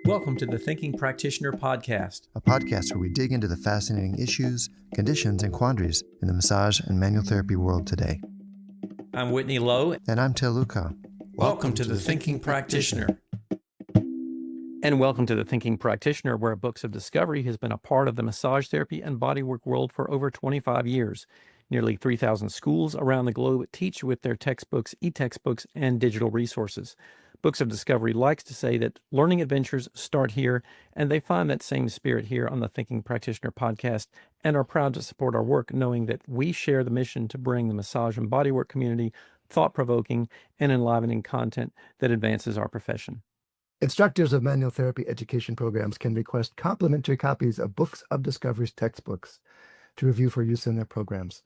Welcome to the Thinking Practitioner Podcast, a podcast where we dig into the fascinating issues, conditions, and quandaries in the massage and manual therapy world today. I'm Whitney Lowe. And I'm Til. Welcome to the Thinking Practitioner. And welcome to the Thinking Practitioner, where Books of Discovery has been a part of the massage therapy and bodywork world for over 25 years. Nearly 3,000 schools around the globe teach with their textbooks, e-textbooks, and digital resources. Books of Discovery likes to say that learning adventures start here, and they find that same spirit here on the Thinking Practitioner podcast and are proud to support our work, knowing that we share the mission to bring the massage and bodywork community thought-provoking and enlivening content that advances our profession. Instructors of manual therapy education programs can request complimentary copies of Books of Discovery's textbooks to review for use in their programs.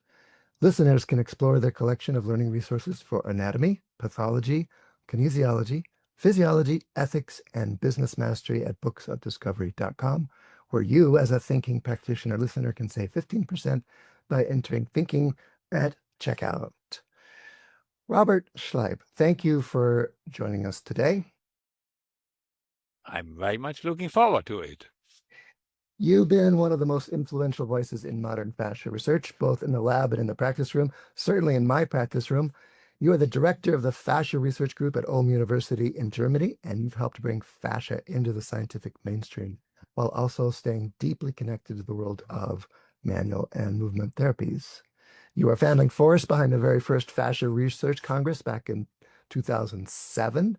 Listeners can explore their collection of learning resources for anatomy, pathology, kinesiology, physiology, ethics, and business mastery at booksofdiscovery.com, where you, as a Thinking Practitioner listener, can save 15% by entering Thinking at checkout. Robert Schleip, thank you for joining us today. I'm very much looking forward to it. You've been one of the most influential voices in modern fascia research, both in the lab and in the practice room, certainly in my practice room. You are the director of the Fascia Research Group at Ulm University in Germany, and you've helped bring fascia into the scientific mainstream, while also staying deeply connected to the world of manual and movement therapies. You are a founding force behind the very first Fascia Research Congress back in 2007,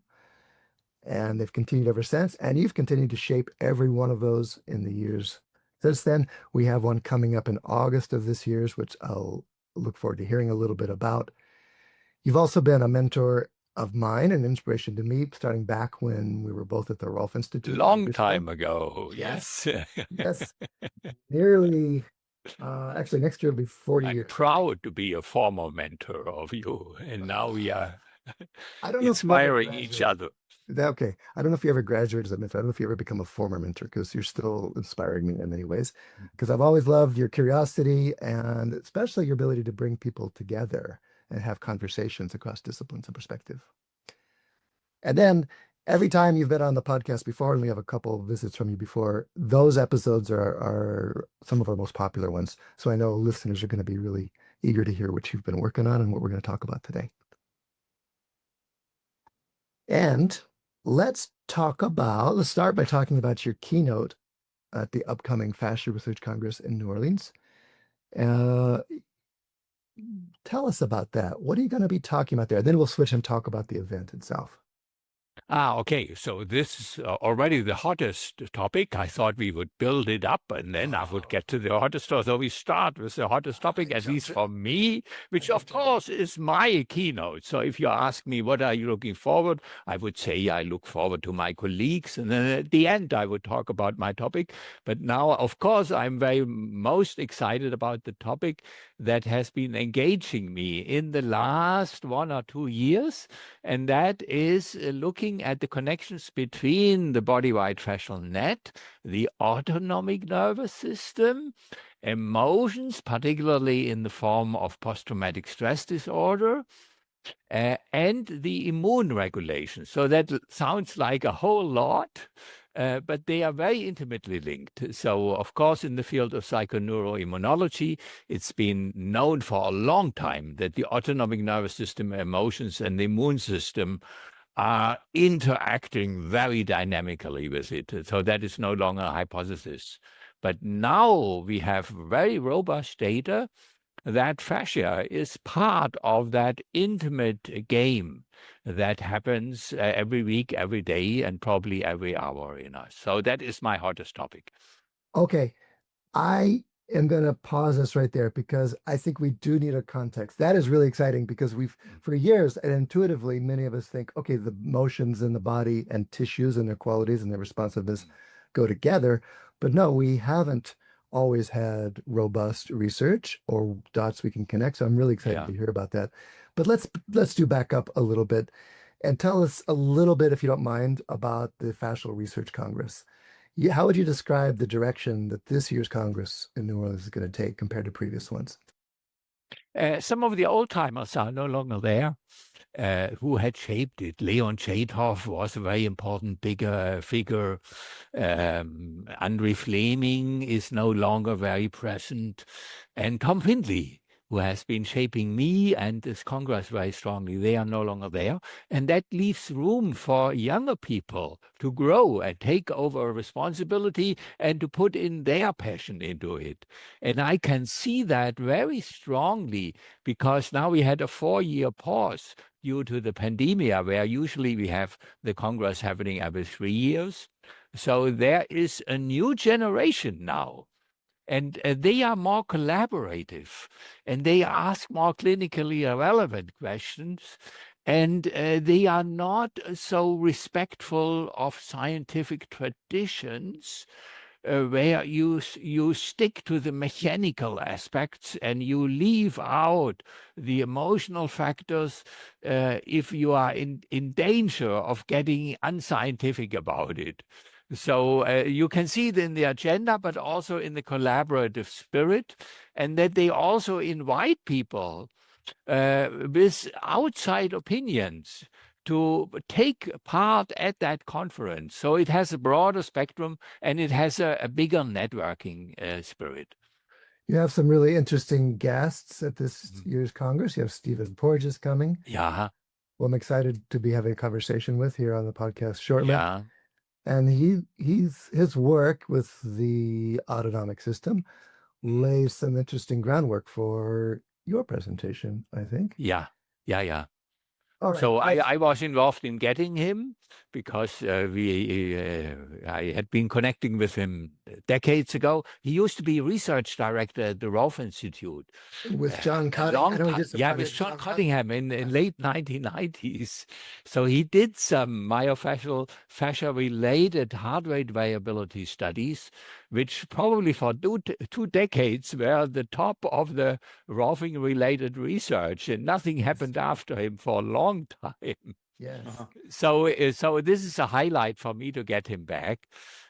and they've continued ever since, and you've continued to shape every one of those in the years since then. We have one coming up in August of this year, which I'll look forward to hearing a little bit about. You've also been a mentor of mine, an inspiration to me, starting back when we were both at the Rolf Institute. Long time ago, yes. Yes, nearly, actually next year will be 40 I'm years. proud to be a former mentor of you, and now we are I don't know inspiring each other. Okay, I don't know if you ever graduated as a mentor. I don't know if you ever become a former mentor, because you're still inspiring me in many ways, because I've always loved your curiosity and especially your ability to bring people together and have conversations across disciplines and perspective. And then every time you've been on the podcast before, and we have a couple of visits from you before, those episodes are some of our most popular ones. So I know listeners are going to be really eager to hear what you've been working on and what we're going to talk about today. And let's start by talking about your keynote at the upcoming Fascia Research Congress in New Orleans. Tell us about that. What are you going to be talking about there? Then we'll switch and talk about the event itself. Okay. So this is already the hottest topic. I thought we would build it up and then I would get to the hottest. So we start with the hottest topic, at least for me, which of course is my keynote. So if you ask me, what are you looking forward? I would say I look forward to my colleagues. And then at the end, I would talk about my topic. But now, of course, I'm very most excited about the topic that has been engaging me in the last 1 or 2 years. And that is looking at the connections between the body-wide fascial net, the autonomic nervous system, emotions, particularly in the form of post-traumatic stress disorder, and the immune regulation. So that sounds like a whole lot, but they are very intimately linked. So, of course, in the field of psychoneuroimmunology, it's been known for a long time that the autonomic nervous system, emotions, and the immune system are interacting very dynamically with it. So that is no longer a hypothesis. But now we have very robust data that fascia is part of that intimate game that happens every week, every day, and probably every hour in us. So that is my hottest topic. Okay, I am going to pause us right there because I think we do need a context. That is really exciting because for years, and intuitively, many of us think, okay, the motions in the body and tissues and their qualities and their responsiveness go together. But no, we haven't always had robust research or dots we can connect. So I'm really excited to hear about that. But let's do back up a little bit and tell us a little bit, if you don't mind, about the Fascial Research Congress. How would you describe the direction that this year's Congress in New Orleans is going to take compared to previous ones? Some of the old timers are no longer there. who had shaped it. Leon Chaithoff was a very important figure. Andre Fleming is no longer very present. And Tom Findlay, who has been shaping me and this Congress very strongly, they are no longer there. And that leaves room for younger people to grow and take over responsibility and to put in their passion into it. And I can see that very strongly because now we had a 4-year pause due to the pandemia, where usually we have the Congress happening every 3 years. So there is a new generation now. And they are more collaborative, and they ask more clinically relevant questions, and they are not so respectful of scientific traditions, where you stick to the mechanical aspects and you leave out the emotional factors if you are in danger of getting unscientific about it. So you can see it in the agenda, but also in the collaborative spirit, and that they also invite people with outside opinions to take part at that conference. So it has a broader spectrum and it has a bigger networking spirit. You have some really interesting guests at this year's Congress. You have Stephen Porges coming, Yeah, who I'm excited to be having a conversation with here on the podcast shortly. yeah. And his work with the autonomic system lays some interesting groundwork for your presentation, I think. Yeah. All right. So I was involved in getting him because I had been connecting with him decades ago. He used to be research director at the Rolf Institute. With John Cottingham. With John Cottingham in late 1990s. So he did some myofascial fascia-related heart rate variability studies, which probably for 2 decades were the top of the Rolfing-related research, and nothing happened after him for a long time. Yes. So this is a highlight for me to get him back.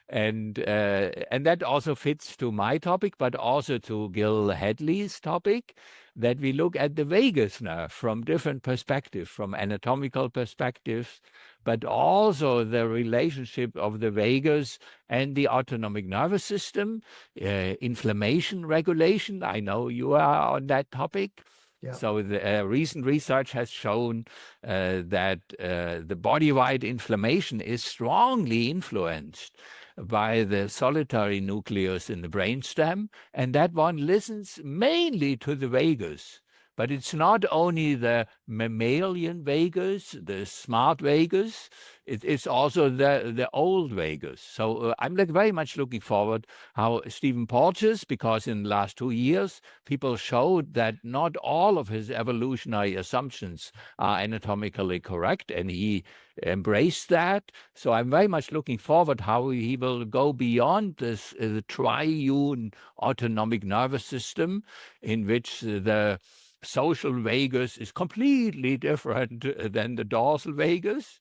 And that also fits to my topic, but also to Gil Hadley's topic, that we look at the vagus nerve from different perspectives, from anatomical perspectives, but also the relationship of the vagus and the autonomic nervous system, inflammation regulation. I know you are on that topic. Yeah. So the recent research has shown that the body-wide inflammation is strongly influenced by the solitary nucleus in the brainstem, and that one listens mainly to the vagus. But it's not only the mammalian vagus, the smart vagus, it's also the old vagus. So I'm very much looking forward how Stephen Porges, because in the last 2 years, people showed that not all of his evolutionary assumptions are anatomically correct, and he embraced that. So I'm very much looking forward how he will go beyond this the triune autonomic nervous system, in which the social vagus is completely different than the dorsal vagus,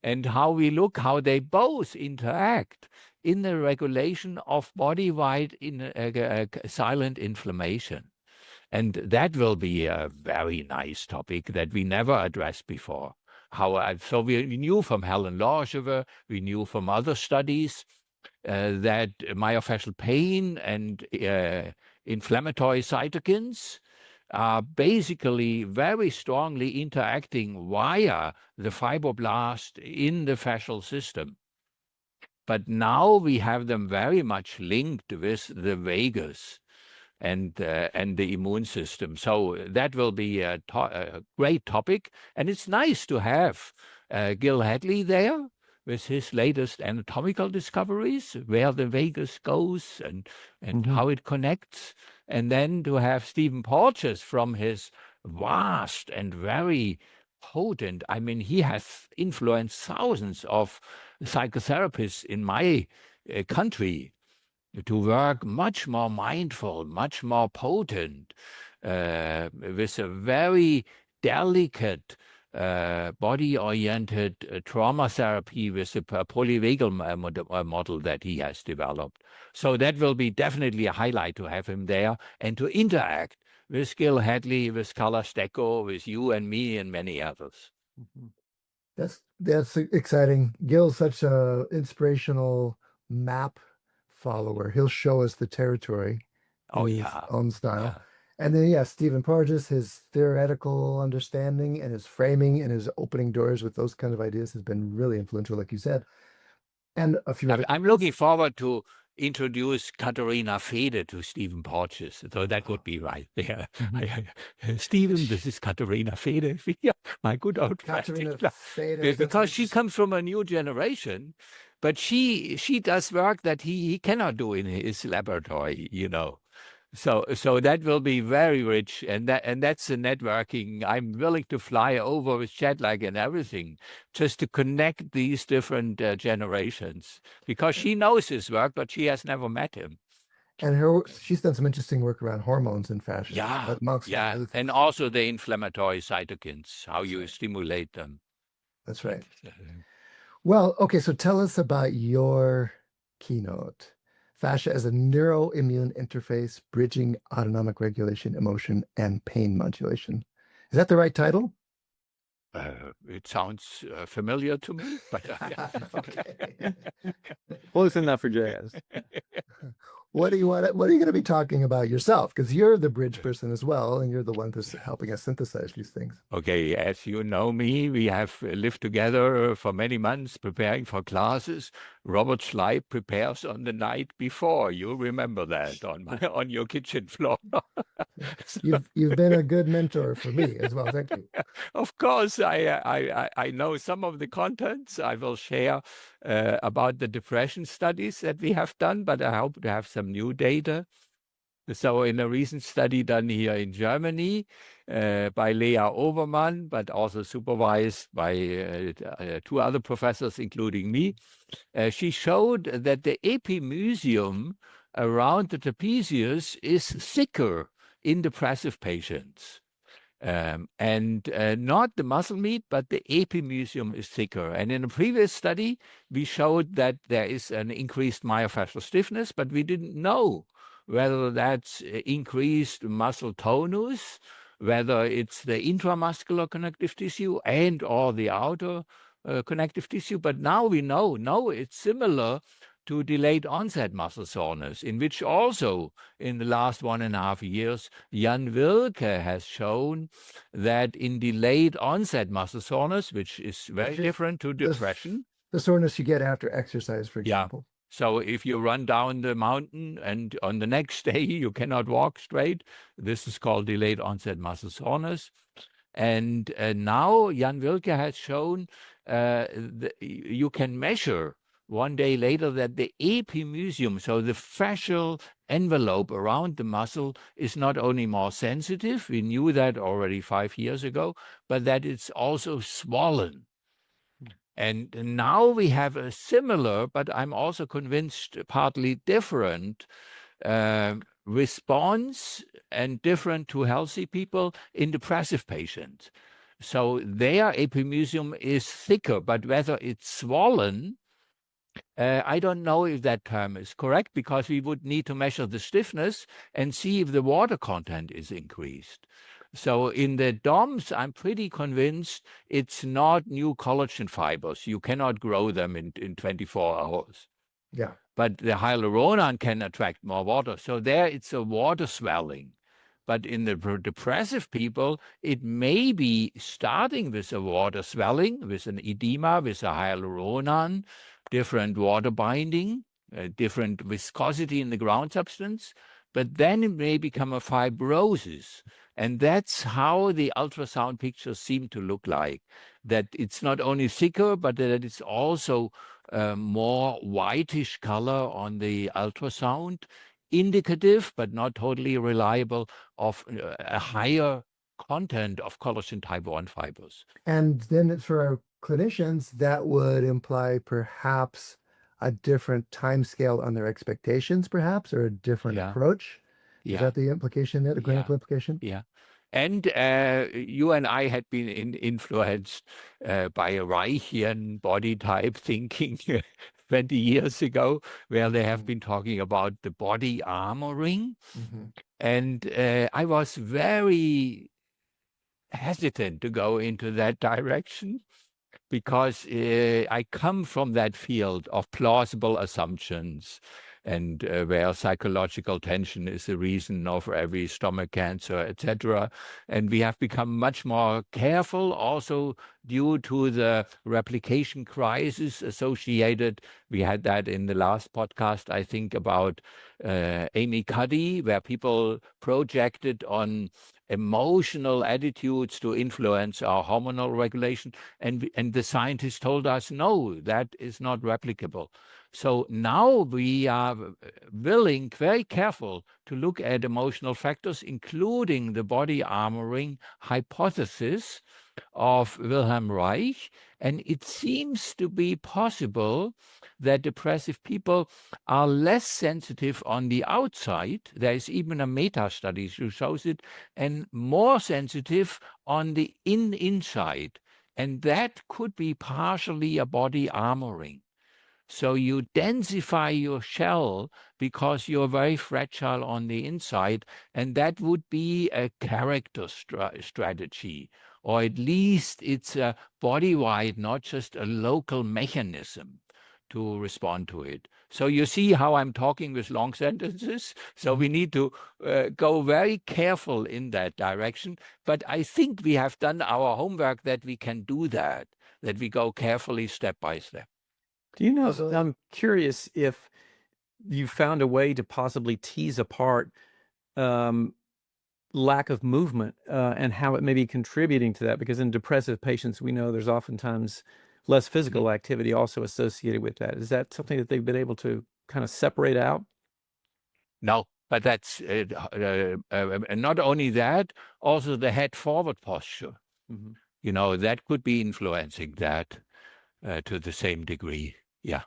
and how we look how they both interact in the regulation of body-wide silent inflammation. And that will be a very nice topic that we never addressed before. So we knew from Helen Lorgever, we knew from other studies that myofascial pain and inflammatory cytokines are basically very strongly interacting via the fibroblast in the fascial system. But now we have them very much linked with the vagus and the immune system. So that will be a great topic. And it's nice to have Gil Hadley there with his latest anatomical discoveries, where the vagus goes and how it connects. And then to have Stephen Porges from his vast and very potent, I mean, he has influenced thousands of psychotherapists in my country to work much more mindful, much more potent, with a very delicate body-oriented trauma therapy with a polyvagal model that he has developed. So that will be definitely a highlight to have him there and to interact with Gil Hadley, with Carla Stecco, with you and me and many others. Mhm. That's exciting. Gil's such a inspirational map follower. He'll show us the territory Oh, in his yeah. own style. Yeah. And then, yeah, Stephen Porges, his theoretical understanding and his framing and his opening doors with those kind of ideas has been really influential, like you said. And a few other. I'm looking forward to introduce Katharina Fede to Stephen Porges. So that would be right. Yeah. Stephen, this is Katharina Fede. Yeah, my good old friend. Katharina Yeah. Fede, Because she comes from a new generation, but she does work that he cannot do in his laboratory, you know. So that will be very rich, and that's the networking. I'm willing to fly over with jet lag and everything, just to connect these different generations, because she knows his work, but she has never met him. and she's done some interesting work around hormones and fascia, Yeah, amongst many yeah, other and things. also the inflammatory cytokines, how That's you right. stimulate them. That's right. Uh, Well, okay, so tell us about your keynote. Fascia as a neuro-immune interface, bridging autonomic regulation, emotion, and pain modulation. Is that the right title? It sounds familiar to me, but Okay. Close enough for jazz. What are you going to be talking about yourself? Because you're the bridge person as well, and you're the one who's helping us synthesize these things. Okay, as you know me, we have lived together for many months preparing for classes. Robert Schleip prepares on the night before. You remember that on your kitchen floor. You've been a good mentor for me as well. Thank you. Of course, I know some of the contents. I will share about the depression studies that we have done, but I hope to have some new data. So in a recent study done here in Germany by Lea Overmann, but also supervised by two other professors, including me, she showed that the epimuseum around the trapezius is thicker in depressive patients. And not the muscle meat, but the epimuseum is thicker. And in a previous study, we showed that there is an increased myofascial stiffness, but we didn't know whether that's increased muscle tonus, whether it's the intramuscular connective tissue and or the outer connective tissue. But now we know, no, it's similar to delayed onset muscle soreness, in which also in the last 1.5 years, Jan Wilke has shown that in delayed onset muscle soreness, which is very different to depression. The soreness you get after exercise, for example. So if you run down the mountain and on the next day you cannot walk straight, this is called delayed onset muscle soreness. And now Jan Wilke has shown you can measure 1 day later that the epimuseum, so the fascial envelope around the muscle, is not only more sensitive, we knew that already 5 years ago, but that it's also swollen. And now we have a similar, but I'm also convinced partly different response, and different to healthy people in depressive patients. So their epimuseum is thicker, but whether it's swollen, I don't know if that term is correct, because we would need to measure the stiffness and see if the water content is increased. So in the DOMS, I'm pretty convinced it's not new collagen fibers. You cannot grow them in 24 hours. Yeah. But the hyaluronan can attract more water. So there it's a water swelling. But in the depressive people, it may be starting with a water swelling, with an edema, with a hyaluronan, different water binding, different viscosity in the ground substance. But then it may become a fibrosis. And that's how the ultrasound pictures seem to look like, that it's not only thicker, but that it's also more whitish color on the ultrasound, indicative, but not totally reliable, of a higher content of collagen type 1 fibers. And then for our clinicians, that would imply perhaps a different time scale on their expectations, perhaps, or a different approach. Is that the implication, the clinical implication? Yeah. And you and I had been influenced by a Reichian body type thinking 20 years ago, where they have been talking about the body armoring. And I was very hesitant to go into that direction because I come from that field of plausible assumptions and where psychological tension is the reason of every stomach cancer, etc. And we have become much more careful also due to the replication crisis associated. We had that in the last podcast, I think, about Amy Cuddy, where people projected on emotional attitudes to influence our hormonal regulation. And the scientists told us, no, that is not replicable. So now we are willing, very careful, to look at emotional factors, including the body armoring hypothesis of Wilhelm Reich. And it seems to be possible that depressive people are less sensitive on the outside. There is even a meta study who shows it, and more sensitive on the inside. And that could be partially a body armoring. So you densify your shell because you're very fragile on the inside, and that would be a character strategy, or at least it's a body-wide, not just a local mechanism to respond to it. So you see how I'm talking with long sentences? So we need to go very careful in that direction. But I think we have done our homework that we can do that we go carefully step by step. Do you know, So- I'm curious if you found a way to possibly tease apart lack of movement and how it may be contributing to that, because in depressive patients, we know there's oftentimes less physical activity also associated with that. Is that something that they've been able to kind of separate out? No, but that's not only that, also the head forward posture. Mm-hmm. That could be influencing that to the same degree. Yeah.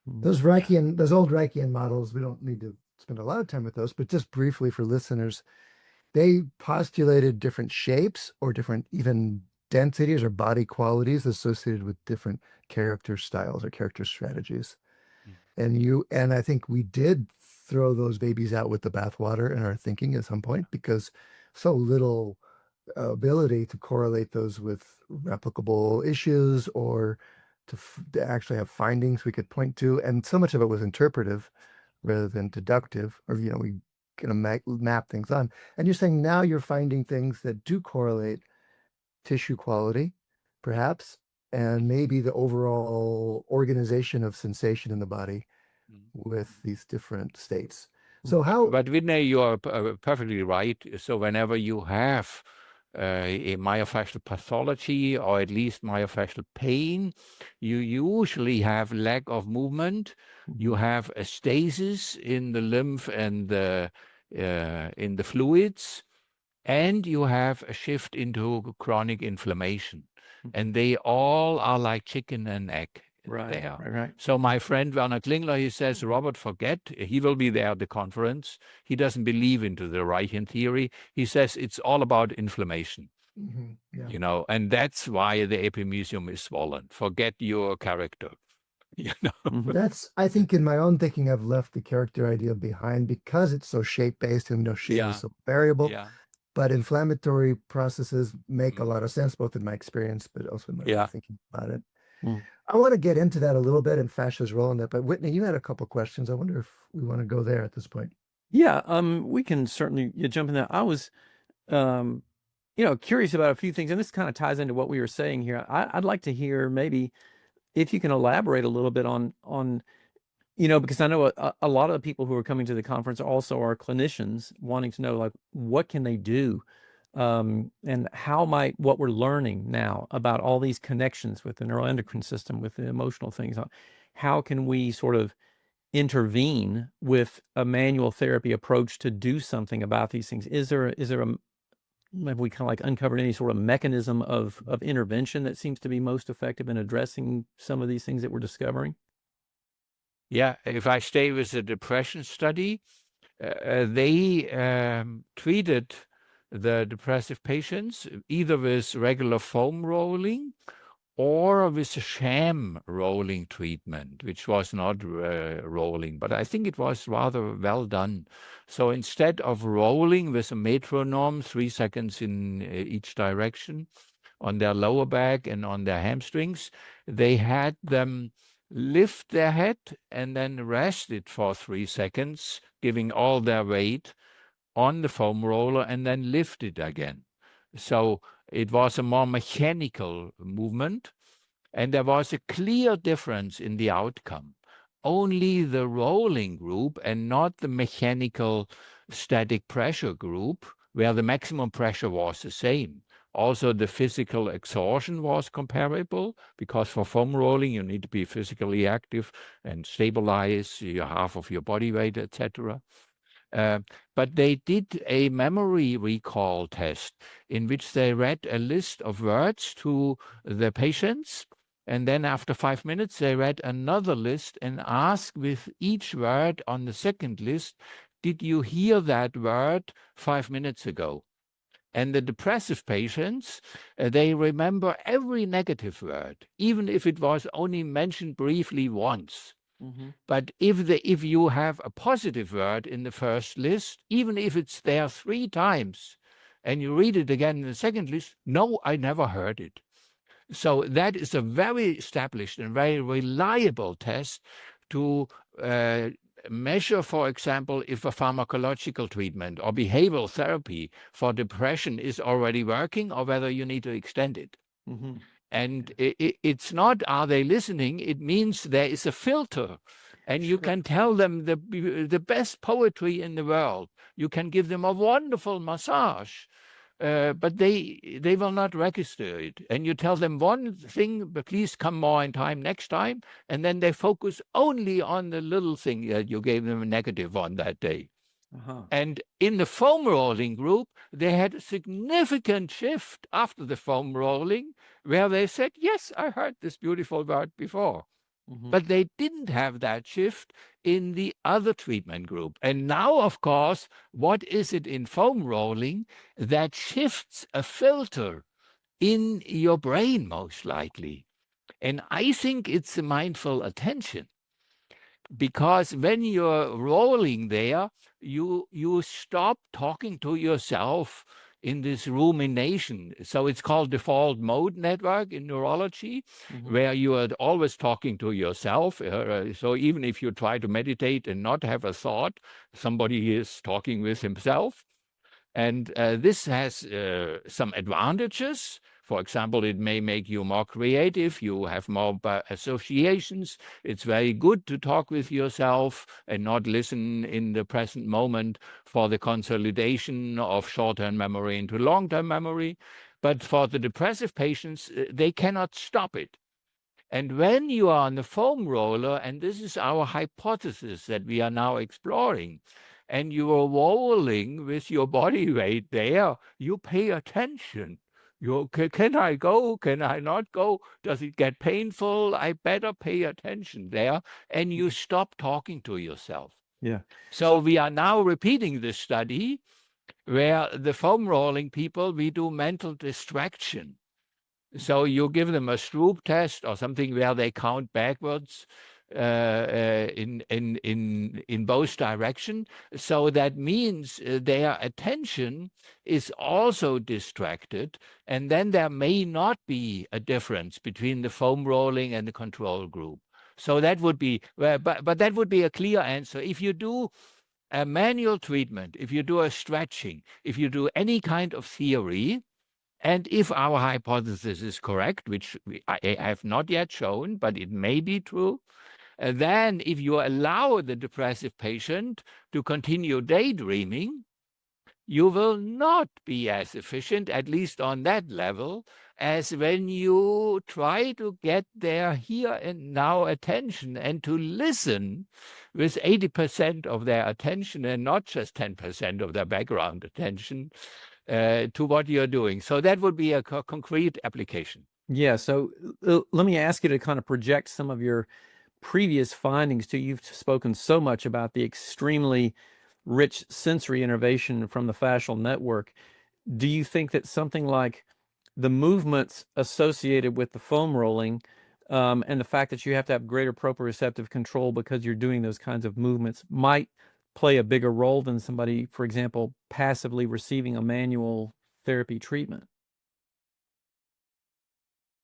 Those old Reichian models, we don't need to spend a lot of time with those, but just briefly for listeners, they postulated different shapes or different even densities or body qualities associated with different character styles or character strategies. And I think we did throw those babies out with the bathwater in our thinking at some point, because so little ability to correlate those with replicable issues or to actually have findings we could point to. And so much of it was interpretive rather than deductive, or, we kind of map things on. And you're saying now you're finding things that do correlate tissue quality, perhaps, and maybe the overall organization of sensation in the body with these different states. So how? But Whitney, you are perfectly right. So whenever you have a myofascial pathology, or at least myofascial pain, you usually have lack of movement. You have a stasis in the lymph and in the fluids, and you have a shift into chronic inflammation. And they all are like chicken and egg. Right. So my friend Werner Klingler, he says, Robert, forget, he will be there at the conference. He doesn't believe into the Reichian theory. He says it's all about inflammation, Yeah. And that's why the epimysium is swollen. Forget your character, That's, I think, in my own thinking, I've left the character idea behind because it's so shape-based and shape is so variable. Yeah. But inflammatory processes make a lot of sense, both in my experience, but also in my way of thinking about it. I want to get into that a little bit and fascia's role in that. But Whitney, you had a couple questions. I wonder if we want to go there at this point. Yeah, we can certainly jump in there. I was, curious about a few things, and this kind of ties into what we were saying here. I'd like to hear maybe if you can elaborate a little bit on because I know a lot of the people who are coming to the conference also are clinicians wanting to know, like, what can they do? And how might what we're learning now about all these connections with the neuroendocrine system, with the emotional things, how can we sort of intervene with a manual therapy approach to do something about these things? Is there have we kind of like uncovered any sort of mechanism of intervention that seems to be most effective in addressing some of these things that we're discovering? Yeah, if I stay with the depression study, they treated the depressive patients either with regular foam rolling or with a sham rolling treatment, which was not rolling, but I think it was rather well done. So instead of rolling with a metronome, 3 seconds in each direction on their lower back and on their hamstrings, they had them lift their head and then rest it for 3 seconds, giving all their weight on the foam roller, and then lift it again. So it was a more mechanical movement, and there was a clear difference in the outcome. Only the rolling group and not the mechanical static pressure group, where the maximum pressure was the same. Also, the physical exhaustion was comparable, because for foam rolling, you need to be physically active and stabilize half of your body weight, etc. But they did a memory recall test in which they read a list of words to the patients, and then after 5 minutes, they read another list and asked with each word on the second list, did you hear that word 5 minutes ago? And the depressive patients, they remember every negative word, even if it was only mentioned briefly once. But if you have a positive word in the first list, even if it's there 3 times, and you read it again in the second list, no, I never heard it. So that is a very established and very reliable test to measure, for example, if a pharmacological treatment or behavioral therapy for depression is already working, or whether you need to extend it. And it's not, are they listening? It means there is a filter, and you can tell them the best poetry in the world. You can give them a wonderful massage, but they will not register it. And you tell them one thing, but please come more in time next time, and then they focus only on the little thing that you gave them a negative on that day. And in the foam rolling group, they had a significant shift after the foam rolling, where they said, yes, I heard this beautiful word before. But they didn't have that shift in the other treatment group. And now, of course, what is it in foam rolling that shifts a filter in your brain, most likely? And I think it's a mindful attention. Because when you're rolling there, you stop talking to yourself in this rumination. So it's called default mode network in neurology, where you are always talking to yourself. So even if you try to meditate and not have a thought, somebody is talking with himself. And this has some advantages. For example, it may make you more creative. You have more associations. It's very good to talk with yourself and not listen in the present moment for the consolidation of short-term memory into long-term memory. But for the depressive patients, they cannot stop it. And when you are on the foam roller, and this is our hypothesis that we are now exploring, and you are rolling with your body weight there, you pay attention. Can I go? Can I not go? Does it get painful? I better pay attention there. And you stop talking to yourself. Yeah. So we are now repeating this study where the foam rolling people, we do mental distraction. So you give them a Stroop test or something where they count backwards in both directions. So that means their attention is also distracted, and then there may not be a difference between the foam rolling and the control group. So that would be, but that would be a clear answer. If you do a manual treatment, if you do a stretching, if you do any kind of theory, and if our hypothesis is correct, which I have not yet shown, but it may be true, then if you allow the depressive patient to continue daydreaming, you will not be as efficient, at least on that level, as when you try to get their here and now attention and to listen with 80% of their attention and not just 10% of their background attention to what you're doing. So that would be a concrete application. Yeah. So let me ask you to kind of project some of your previous findings too. You've spoken so much about the extremely rich sensory innervation from the fascial network. Do you think that something like the movements associated with the foam rolling, and the fact that you have to have greater proprioceptive control because you're doing those kinds of movements might play a bigger role than somebody, for example, passively receiving a manual therapy treatment.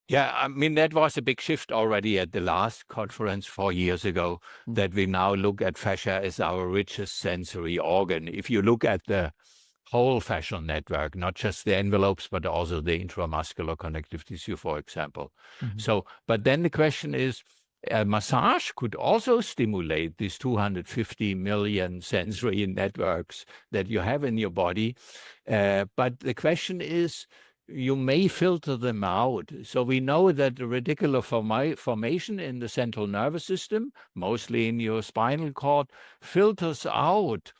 Yeah, I mean, that was a big shift already at the last conference 4 years ago, that we now look at fascia as our richest sensory organ. If you look at the whole fascial network, not just the envelopes, but also the intramuscular connective tissue, for example. So, but then the question is, massage could also stimulate these 250 million sensory networks that you have in your body. But the question is, you may filter them out. So we know that the reticular formation in the central nervous system, mostly in your spinal cord, filters out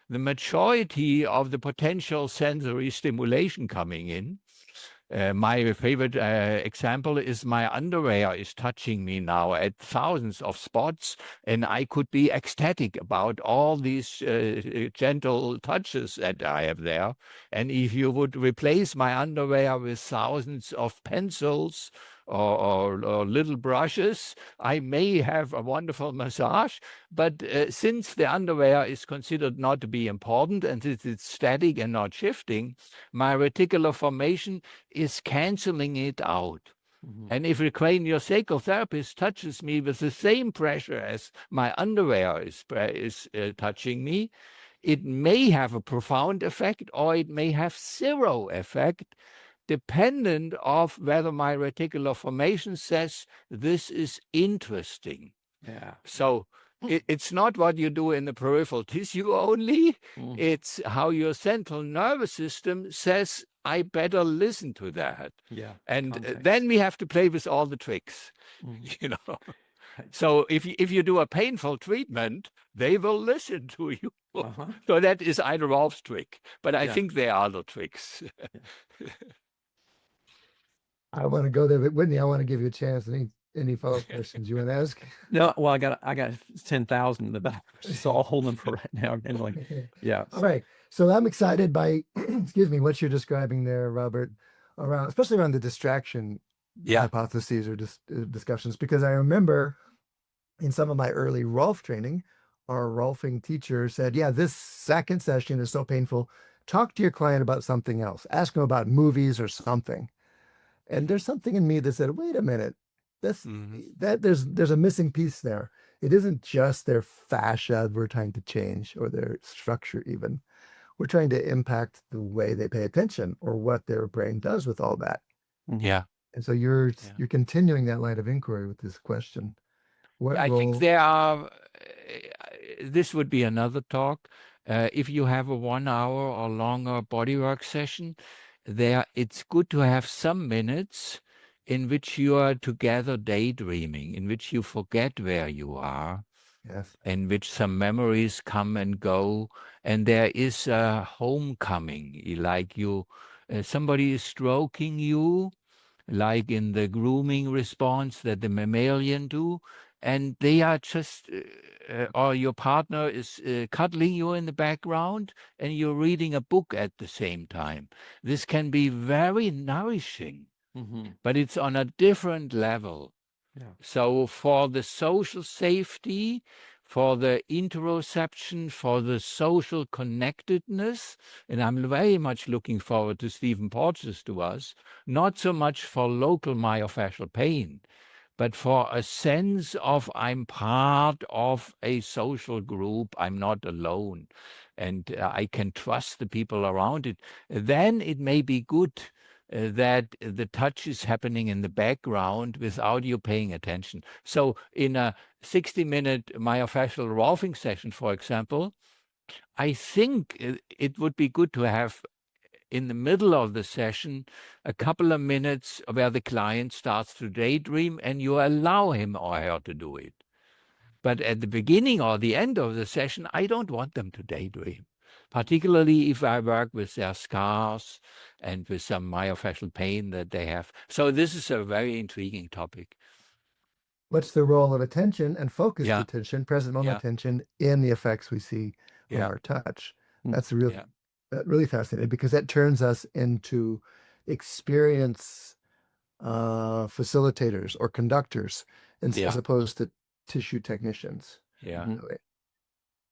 the majority of the potential sensory stimulation coming in. My favorite example is my underwear is touching me now at thousands of spots, and I could be ecstatic about all these gentle touches that I have there. And if you would replace my underwear with thousands of pencils or little brushes, I may have a wonderful massage. But since the underwear is considered not to be important and it's static and not shifting, my reticular formation is canceling it out. And if a craniosacral therapist touches me with the same pressure as my underwear is touching me, it may have a profound effect or it may have zero effect, dependent of whether my reticular formation says this is interesting. Yeah. So it's not what you do in the peripheral tissue only. It's how your central nervous system says, I better listen to that. Yeah. And Context. then we have to play with all the tricks, you know. So if you do a painful treatment, they will listen to you. So that is Ida Rolf's trick. But I think there are other tricks. I want to go there, but Whitney, I want to give you a chance. Any follow-up questions you want to ask? No, well, I got 10,000 in the back, so I'll hold them for right now. Anyway, yeah. All right. So I'm excited by, excuse me, what you're describing there, Robert, especially around the distraction hypotheses or discussions, because I remember in some of my early Rolf training, our Rolfing teacher said, yeah, this second session is so painful. Talk to your client about something else. Ask them about movies or something. And there's something in me that said, wait a minute, there's a missing piece there. It isn't just their fascia we're trying to change or their structure even. We're trying to impact the way they pay attention or what their brain does with all that. Yeah. And so you're continuing that line of inquiry with this question. I think there are, this would be another talk. If you have a 1 hour or longer bodywork session, it's good to have some minutes in which you are together daydreaming, in which you forget where you are, in which some memories come and go, and there is a homecoming, like somebody is stroking you, like in the grooming response that the mammalian do, and they are just, or your partner is cuddling you in the background and you're reading a book at the same time. This can be very nourishing, but it's on a different level. So for the social safety, for the interoception, for the social connectedness, and I'm very much looking forward to Stephen Porges to us, not so much for local myofascial pain, but for a sense of I'm part of a social group, I'm not alone, and I can trust the people around it, then it may be good that the touch is happening in the background without you paying attention. So in a 60-minute myofascial Rolfing session, for example, I think it would be good to have in the middle of the session a couple of minutes where the client starts to daydream and you allow him or her to do it. But at the beginning or the end of the session, I don't want them to daydream, particularly if I work with their scars and with some myofascial pain that they have. So this is a very intriguing topic. What's the role of attention and focused attention, present moment attention, in the effects we see from our touch? That's really fascinating, because that turns us into experience facilitators or conductors as opposed to tissue technicians. Yeah.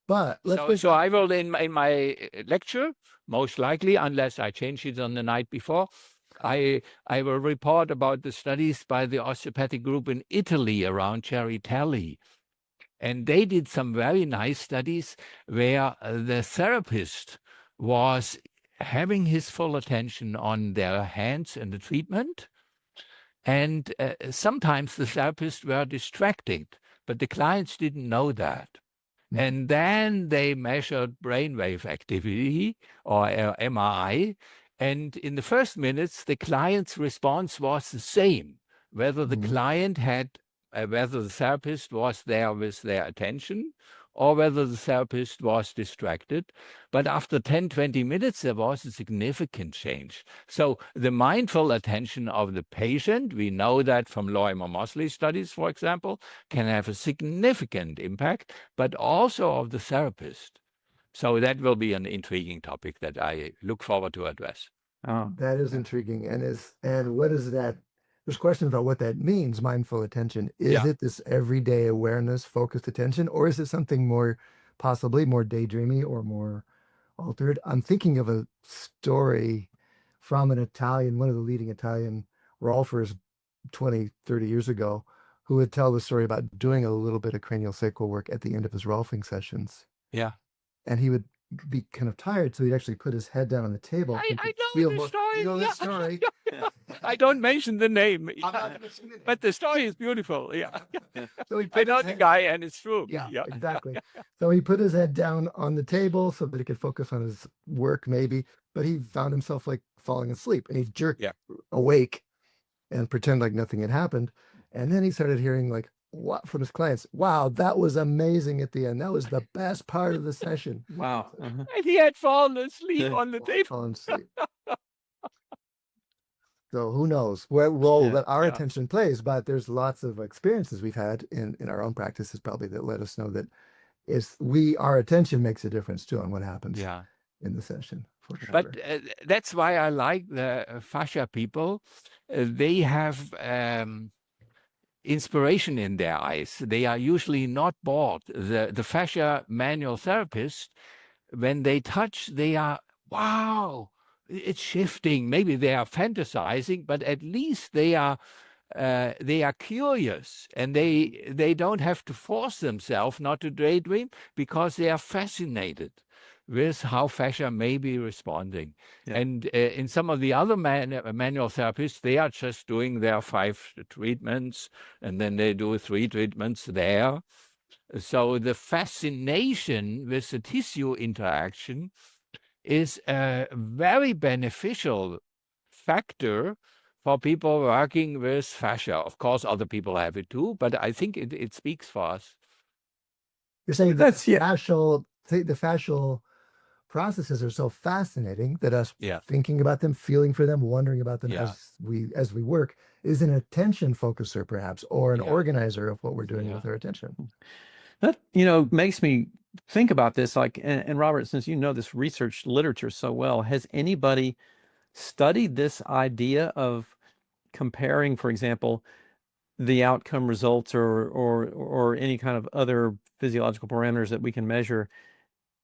But let's So I will in my lecture, most likely, unless I change it on the night before, I will report about the studies by the osteopathic group in Italy around Cherry. And they did some very nice studies where the therapist was having his full attention on their hands and the treatment. And sometimes the therapists were distracted, but the clients didn't know that. And then they measured brainwave activity or MRI. And in the first minutes, the client's response was the same, whether the client had, whether the therapist was there with their attention or whether the therapist was distracted. But after 10, 20 minutes, there was a significant change. So the mindful attention of the patient, we know that from Lorimer-Moseley studies, for example, can have a significant impact, but also of the therapist. So that will be an intriguing topic that I look forward to address. Oh, That is intriguing. And what is that? There's questions about what that means, mindful attention. Is it this everyday awareness, focused attention, or is it something more, possibly more daydreamy or more altered? I'm thinking of a story from one of the leading Italian rolfers 20, 30 years ago, who would tell the story about doing a little bit of cranial sacral work at the end of his rolfing sessions. Yeah. And he would be kind of tired, so he'd actually put his head down on the table. I know the story. You know the story. I don't mention the name, I'm not mentioning the name. but the story is beautiful. Yeah. So he I put know his the head- guy, and it's true. Yeah, exactly. So he put his head down on the table so that he could focus on his work, maybe. But he found himself like falling asleep, and he jerked awake and pretend like nothing had happened. And then he started hearing like what from his clients. Wow, that was amazing at the end. That was the best part of the session. wow. And he had fallen asleep on the table. Falling asleep. So who knows what role that our Yeah. attention plays, but there's lots of experiences we've had in our own practices probably that let us know that our attention makes a difference too on what happens Yeah. in the session. For sure. But that's why I like the fascia people. They have inspiration in their eyes. They are usually not bored. The fascia manual therapist, when they touch, they are, wow, it's shifting. Maybe they are fantasizing, but at least they are curious, and they don't have to force themselves not to daydream because they are fascinated with how fascia may be responding. Yeah. And in some of the other manual therapists, they are just doing their 5 treatments, and then they do 3 treatments there. So the fascination with the tissue interaction is a very beneficial factor for people working with fascia. Of course, other people have it too, but I think it speaks for us. You're saying That's- the fascial processes are so fascinating that us thinking about them, feeling for them, wondering about them as we work is an attention focuser perhaps, or an organizer of what we're doing with our attention. That, makes me think about this, like, and Robert, since you know this research literature so well, has anybody studied this idea of comparing, for example, the outcome results or any kind of other physiological parameters that we can measure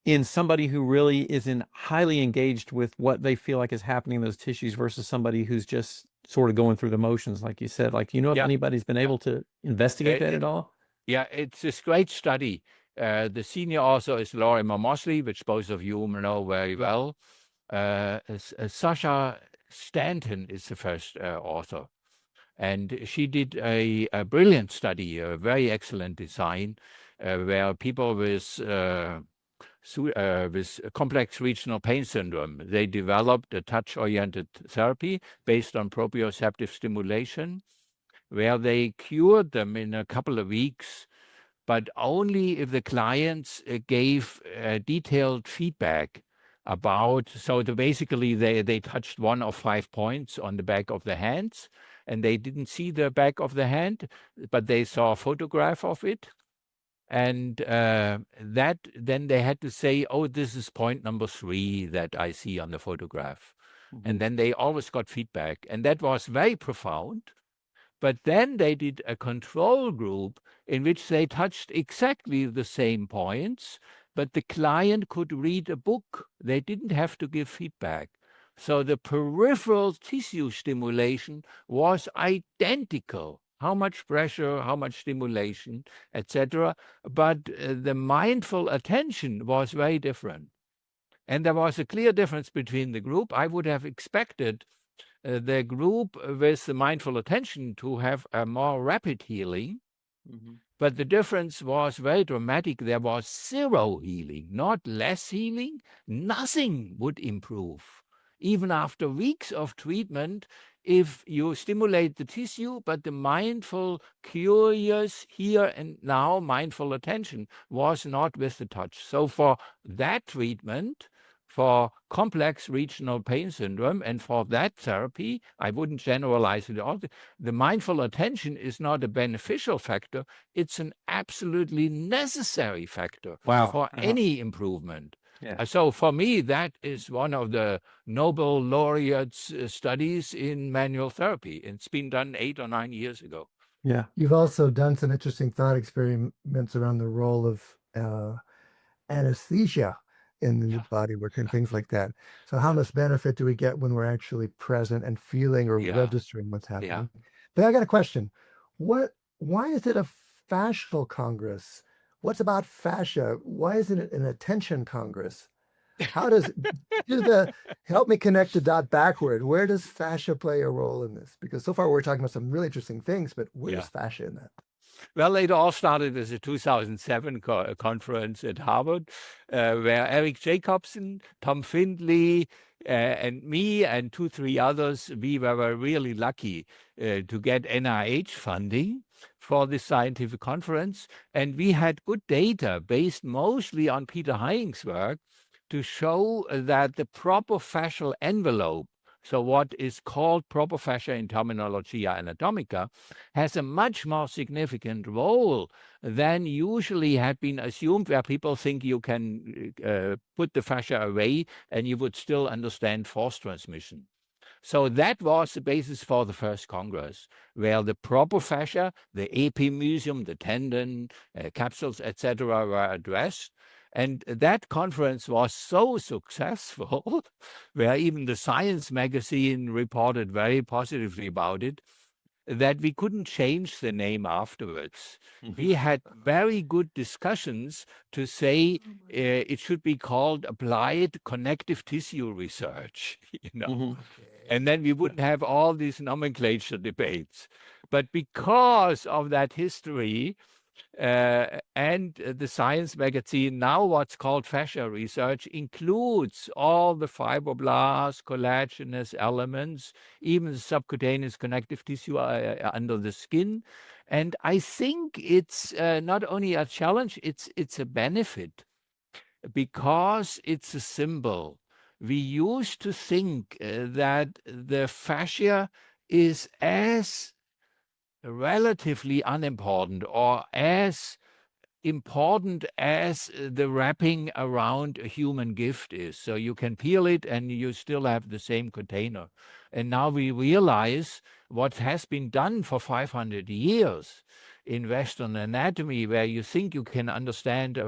in somebody who really is highly engaged with what they feel like is happening in those tissues versus somebody who's just sort of going through the motions, like you said? Like, if anybody's been able to investigate that at all? Yeah, it's this great study. The senior author is Lorimer-Moseley, which both of you know very well. Sasha Stanton is the first author. And she did a brilliant study, a very excellent design, where people with complex regional pain syndrome, they developed a touch-oriented therapy based on proprioceptive stimulation, where they cured them in a couple of weeks, but only if the clients gave detailed feedback about, basically they touched 1 of 5 points on the back of the hands, and they didn't see the back of the hand, but they saw a photograph of it. And then they had to say, oh, this is point number 3 that I see on the photograph. And then they always got feedback. And that was very profound. But then they did a control group in which they touched exactly the same points, but the client could read a book. They didn't have to give feedback. So the peripheral tissue stimulation was identical. How much pressure, how much stimulation, etc. But the mindful attention was very different. And there was a clear difference between the group. I would have expected the group with the mindful attention to have a more rapid healing. But the difference was very dramatic. There was zero healing, not less healing. Nothing would improve. Even after weeks of treatment, if you stimulate the tissue, but the mindful, curious, here and now mindful attention was not with the touch. So for that treatment, for complex regional pain syndrome, and for that therapy, I wouldn't generalize it all. The mindful attention is not a beneficial factor. It's an absolutely necessary factor for any improvement. Yeah. So for me, that is one of the Nobel laureates studies in manual therapy. It's been done 8 or 9 years ago. Yeah. You've also done some interesting thought experiments around the role of anesthesia in the body work and things like that. So how much benefit do we get when we're actually present and feeling or registering what's happening? But I got a question. Why is it a fascial congress? What's about fascia? Why isn't it an attention congress? How does help me connect the dot backward? Where does fascia play a role in this? Because so far we're talking about some really interesting things, but where's fascia in that? Well, it all started with a 2007 conference at Harvard, where Eric Jacobson, Tom Findley, and me and 2-3 others, we were really lucky to get NIH funding for this scientific conference. And we had good data based mostly on Peter Heying's work to show that the proper fascial envelope, so what is called proper fascia in terminologia anatomica, has a much more significant role than usually had been assumed, where people think you can put the fascia away and you would still understand force transmission. So that was the basis for the first Congress, where the proper fascia, the epimuseum, the tendon, capsules, etc., were addressed. And that conference was so successful, where even the Science magazine reported very positively about it, that we couldn't change the name afterwards. We had very good discussions to say it should be called applied connective tissue research, and then we wouldn't have all these nomenclature debates. But because of that history, and the Science magazine, now what's called fascia research, includes all the fibroblasts, collagenous elements, even the subcutaneous connective tissue under the skin. And I think it's not only a challenge, it's a benefit, because it's a symbol. We used to think that the fascia is as relatively unimportant or as important as the wrapping around a human gift is. So you can peel it and you still have the same container. And now we realize what has been done for 500 years in Western anatomy, where you think you can understand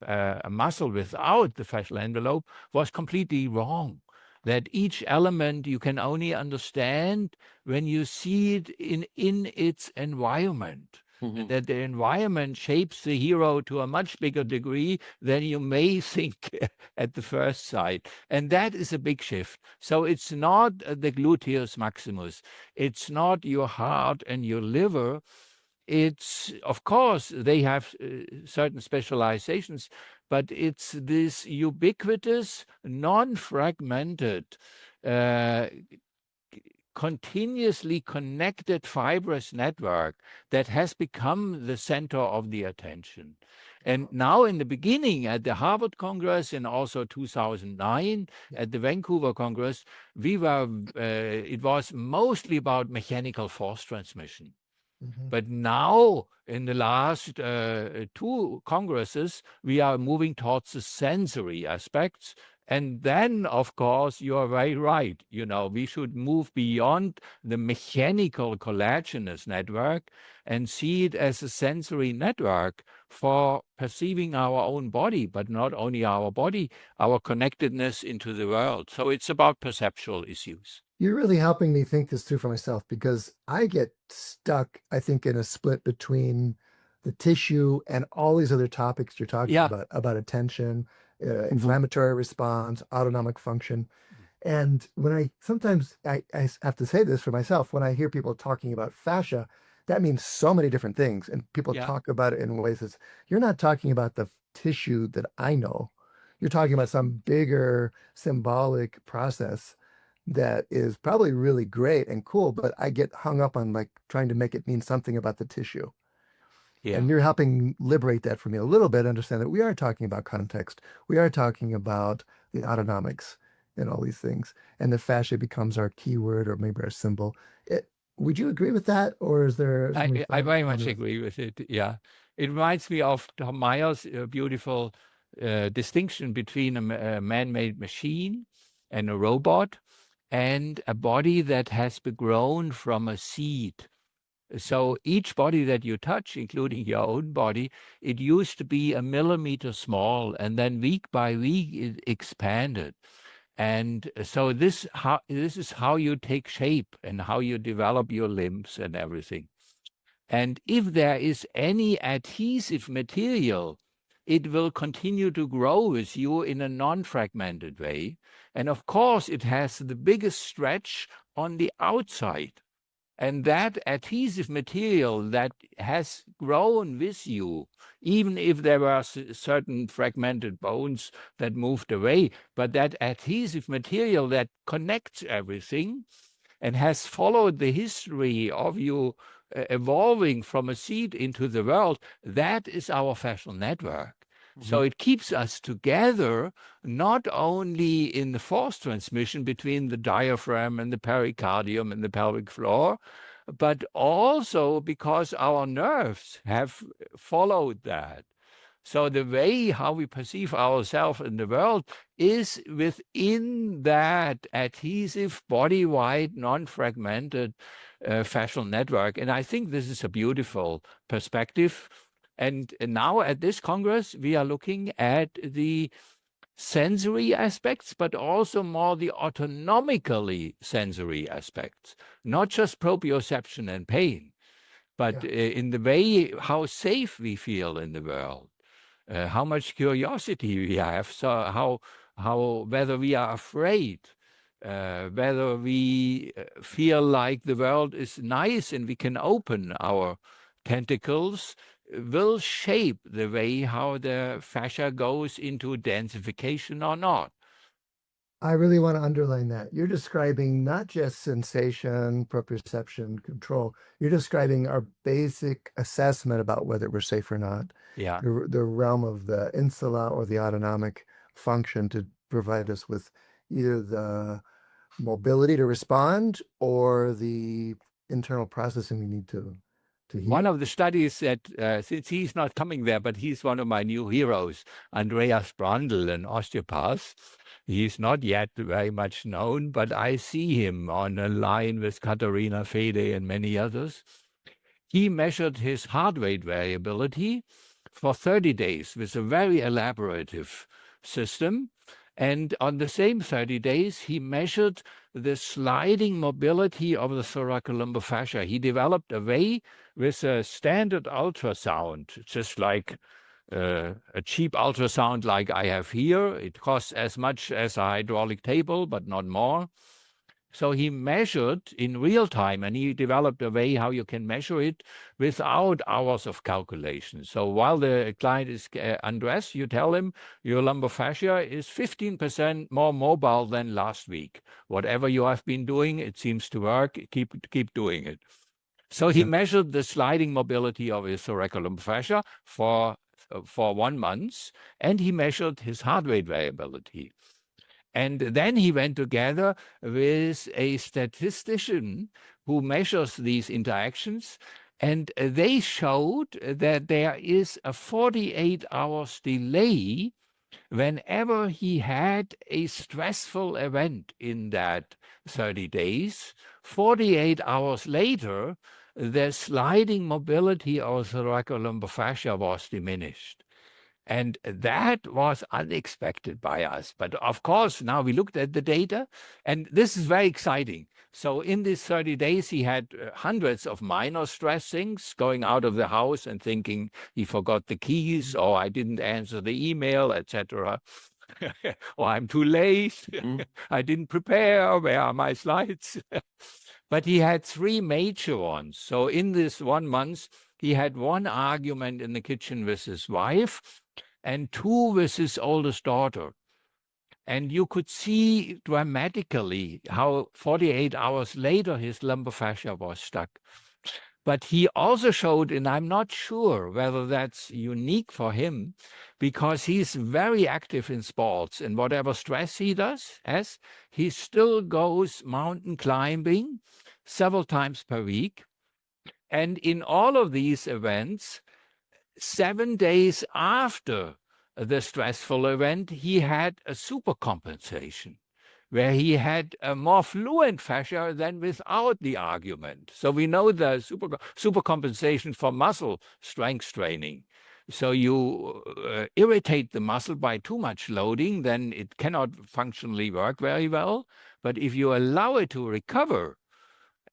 a muscle without the fascial envelope, was completely wrong. That each element you can only understand when you see it in its environment. That the environment shapes the hero to a much bigger degree than you may think at the first sight. And that is a big shift. So it's not the gluteus maximus. It's not your heart and your liver. It's, of course, they have certain specializations, but it's this ubiquitous, non-fragmented, continuously connected fibrous network that has become the center of the attention. And now in the beginning at the Harvard Congress and also 2009 at the Vancouver Congress, it was mostly about mechanical force transmission. But now, in the last 2 congresses, we are moving towards the sensory aspects. And then, of course, you are very right. We should move beyond the mechanical collagenous network and see it as a sensory network for perceiving our own body, but not only our body, our connectedness into the world. So it's about perceptual issues. You're really helping me think this through for myself, because I get stuck, I think, in a split between the tissue and all these other topics you're talking Yeah. about attention, inflammatory response, autonomic function. And sometimes I have to say this for myself, when I hear people talking about fascia, that means so many different things. And people Yeah. talk about it in ways that you're not talking about the tissue that I know. You're talking about some bigger symbolic process that is probably really great and cool, but I get hung up on like trying to make it mean something about the tissue. Yeah. And you're helping liberate that for me a little bit, understand that we are talking about context. We are talking about the autonomics and all these things. And the fascia becomes our keyword or maybe our symbol. Would you agree with that? Or is there something I very fun- much agree with it. Yeah. It reminds me of Tom Meyer's beautiful distinction between a man-made machine and a robot and a body that has been grown from a seed. So each body that you touch, including your own body, it used to be a millimeter small, and then week by week it expanded. And so this is how you take shape and how you develop your limbs and everything. And if there is any adhesive material, it will continue to grow with you in a non-fragmented way. And of course, it has the biggest stretch on the outside. And that adhesive material that has grown with you, even if there were certain fragmented bones that moved away, but that adhesive material that connects everything and has followed the history of you evolving from a seed into the world, that is our fascial network. So it keeps us together, not only in the force transmission between the diaphragm and the pericardium and the pelvic floor, but also because our nerves have followed that. So the way how we perceive ourselves in the world is within that adhesive, body-wide, non-fragmented fascial network. And I think this is a beautiful perspective. And now at this Congress, we are looking at the sensory aspects, but also more the autonomically sensory aspects, not just proprioception and pain, but in the way how safe we feel in the world, how much curiosity we have, so how whether we are afraid, whether we feel like the world is nice and we can open our tentacles, will shape the way how the fascia goes into densification or not. I really want to underline that. You're describing not just sensation, proprioception, control. You're describing our basic assessment about whether we're safe or not. Yeah. The realm of the insula or the autonomic function to provide us with either the mobility to respond or the internal processing we need to heal. One of the studies that, since he's not coming there, but he's one of my new heroes, Andreas Brandl, an osteopath. He's not yet very much known, but I see him on a line with Katharina Fede and many others. He measured his heart rate variability for 30 days with a very elaborative system. And on the same 30 days, he measured the sliding mobility of the thoracolumbar fascia. He developed a way with a standard ultrasound, just like a cheap ultrasound like I have here. It costs as much as a hydraulic table, but not more. So he measured in real time, and he developed a way how you can measure it without hours of calculation. So while the client is undressed, you tell him your lumbar fascia is 15% more mobile than last week. Whatever you have been doing, it seems to work. Keep doing it. So he measured the sliding mobility of his thoracolumbar fascia for 1 month, and he measured his heart rate variability. And then he went together with a statistician who measures these interactions, and they showed that there is a 48 hours delay whenever he had a stressful event in that 30 days, 48 hours later, the sliding mobility of the thoracolumbar fascia was diminished. And that was unexpected by us. But of course, now we looked at the data, and this is very exciting. So in these 30 days, he had hundreds of minor stress things, going out of the house and thinking he forgot the keys, or I didn't answer the email, etc. Or I'm too late. I didn't prepare. Where are my slides? But he had three major ones. So in this 1 month, he had one argument in the kitchen with his wife and two with his oldest daughter. And you could see dramatically how 48 hours later his lumbar fascia was stuck. But he also showed, and I'm not sure whether that's unique for him, because he's very active in sports, and whatever stress he has, he still goes mountain climbing several times per week. And in all of these events, 7 days after the stressful event, he had a supercompensation, where he had a more fluent fascia than without the argument. So we know the supercompensation for muscle strength training. So you irritate the muscle by too much loading, then it cannot functionally work very well. But if you allow it to recover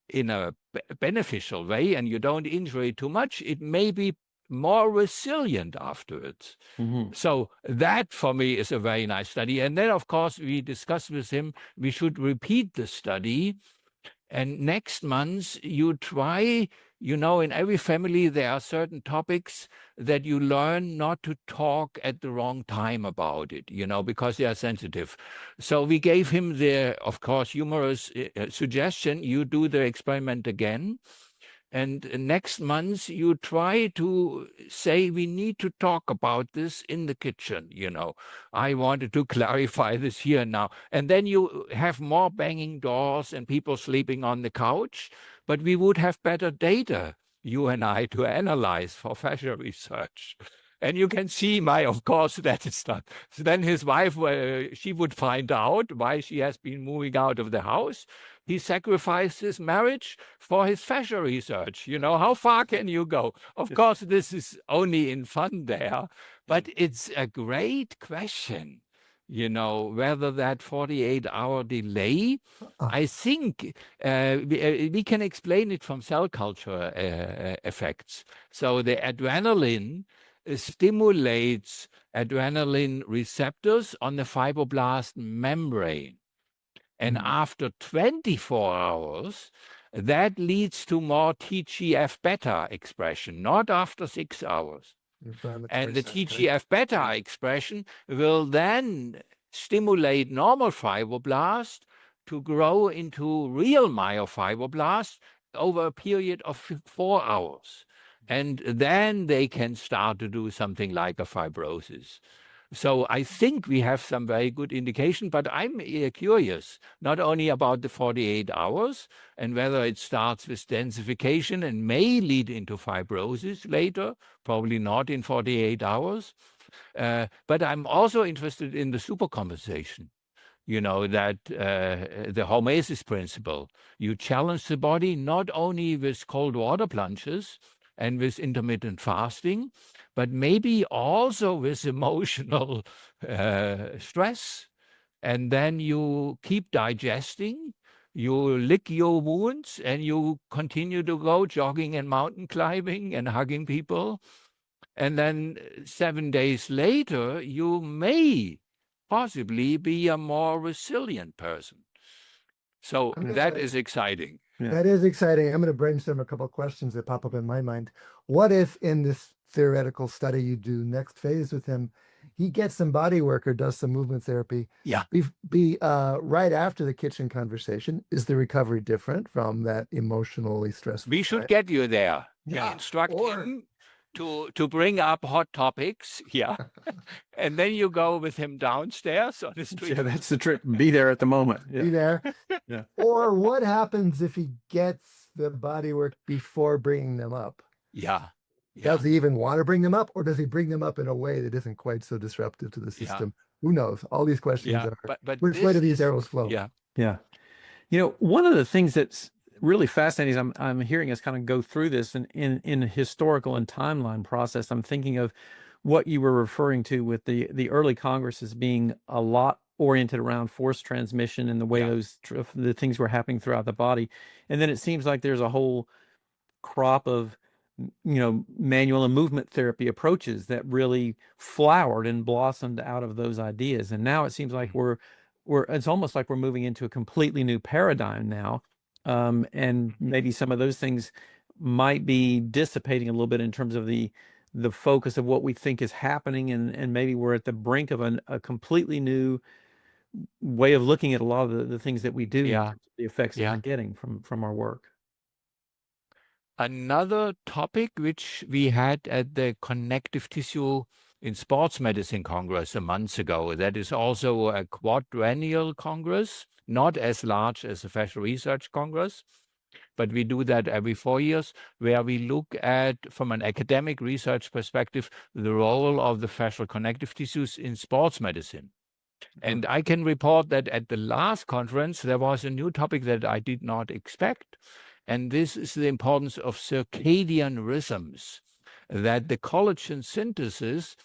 in a beneficial way and you don't injure it too much, it may be more resilient afterwards. So that for me is a very nice study. And then, of course, we discussed with him, we should repeat the study. And next month you try, in every family, there are certain topics that you learn not to talk at the wrong time about it, because they are sensitive. So we gave him the, of course, humorous suggestion, you do the experiment again. And next month, you try to say, we need to talk about this in the kitchen. I wanted to clarify this here now. And then you have more banging doors and people sleeping on the couch, but we would have better data, you and I, to analyze for fascia research. And you can see of course, that is not. So then his wife, she would find out why she has been moving out of the house. He sacrificed his marriage for his fascia research. How far can you go? Of course, this is only in fun there, but it's a great question. Whether that 48-hour delay, I think we can explain it from cell culture effects. So the adrenaline stimulates adrenaline receptors on the fibroblast membrane. And after 24 hours, that leads to more TGF-beta expression, not after 6 hours. And the TGF-beta expression will then stimulate normal fibroblasts to grow into real myofibroblasts over a period of 4 hours. And then they can start to do something like a fibrosis. So I think we have some very good indication, but I'm curious, not only about the 48 hours and whether it starts with densification and may lead into fibrosis later, probably not in 48 hours. But I'm also interested in the supercompensation. That the hormesis principle, you challenge the body not only with cold water plunges and with intermittent fasting, but maybe also with emotional stress. And then you keep digesting, you lick your wounds, and you continue to go jogging and mountain climbing and hugging people. And then 7 days later, you may possibly be a more resilient person. So that is exciting. That is exciting. I'm going to brainstorm a couple of questions that pop up in my mind. What if in this theoretical study you do next phase with him, he gets some body work or does some movement therapy? Yeah. Be right after the kitchen conversation. Is the recovery different from that emotionally stressful? We should get you there. Yeah. Instruct him to bring up hot topics. Yeah. And then you go with him downstairs on the street. Yeah, that's the trick. Be there at the moment. Be there. Yeah. Or what happens if he gets the body work before bringing them up? Yeah. Does he even want to bring them up, or does he bring them up in a way that isn't quite so disruptive to the system? Who knows? All these questions are which way do these arrows flow? Yeah. One of the things that's really fascinating is I'm hearing us kind of go through this in a historical and timeline process. I'm thinking of what you were referring to with the early Congresses being a lot oriented around force transmission and the way the things were happening throughout the body. And then it seems like there's a whole crop of manual and movement therapy approaches that really flowered and blossomed out of those ideas. And now it seems like it's almost like we're moving into a completely new paradigm now. And maybe some of those things might be dissipating a little bit in terms of the focus of what we think is happening. And maybe we're at the brink of a completely new way of looking at a lot of the things that we do, in terms of the effects that we're getting from our work. Another topic which we had at the Connective Tissue in Sports Medicine Congress a month ago, that is also a quadrennial Congress, not as large as the Fascia Research Congress, but we do that every 4 years, where we look at, from an academic research perspective, the role of the fascial connective tissues in sports medicine. And I can report that at the last conference, there was a new topic that I did not expect. And this is the importance of circadian rhythms, that the collagen synthesis